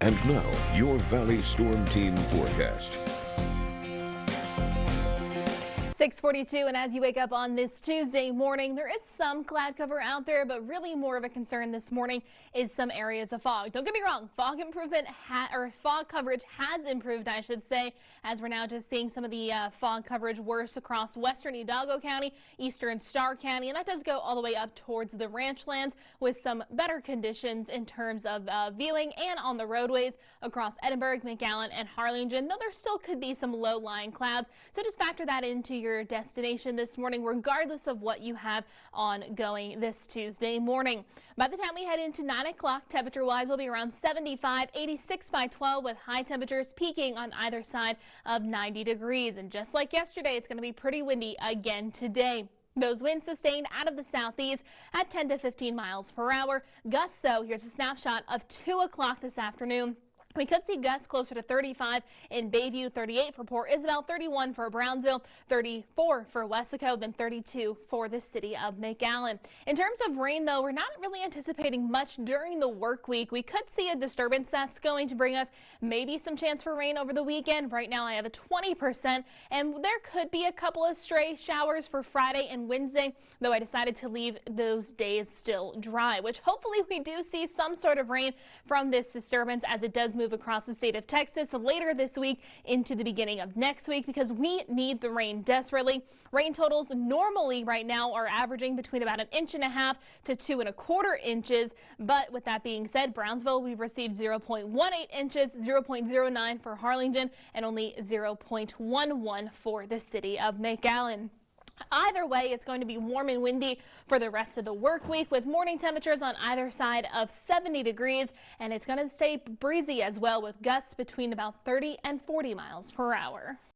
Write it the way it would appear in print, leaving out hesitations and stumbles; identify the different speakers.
Speaker 1: And now, your Valley Storm Team forecast.
Speaker 2: 6:42, and as you wake up on this Tuesday morning, there is some cloud cover out there, but really more of a concern this morning is some areas of fog. Don't get me wrong, fog coverage has improved, I should say, as we're now just seeing some of the fog coverage worse across western Hidalgo County, eastern Starr County, and that does go all the way up towards the ranchlands with some better conditions in terms of viewing and on the roadways across Edinburg, McAllen, and Harlingen, though there still could be some low-lying clouds, so just factor that into your destination this morning, regardless of what you have ongoing this Tuesday morning. By the time we head into 9 o'clock, temperature-wise, will be around 75, 86 by 12, with high temperatures peaking on either side of 90 degrees. And just like yesterday, it's going to be pretty windy again today. Those winds sustained out of the southeast at 10 to 15 miles per hour. Gusts, though, here's a snapshot of 2 o'clock this afternoon. We could see gusts closer to 35 in Bayview, 38 for Port Isabel, 31 for Brownsville, 34 for Weslaco, then 32 for the city of McAllen. In terms of rain, though, we're not really anticipating much during the work week. We could see a disturbance that's going to bring us maybe some chance for rain over the weekend. Right now, I have a 20%, and there could be a couple of stray showers for Friday and Wednesday, though I decided to leave those days still dry, which hopefully we do see some sort of rain from this disturbance as it does move across the state of Texas later this week into the beginning of next week, because we need the rain desperately. Rain totals normally right now are averaging between about 1.5 inches to 2.25 inches. But with that being said, Brownsville, we've received 0.18 inches, 0.09 for Harlingen, and only 0.11 for the city of McAllen. Either way, it's going to be warm and windy for the rest of the work week, with morning temperatures on either side of 70 degrees, and it's going to stay breezy as well, with gusts between about 30 and 40 miles per hour.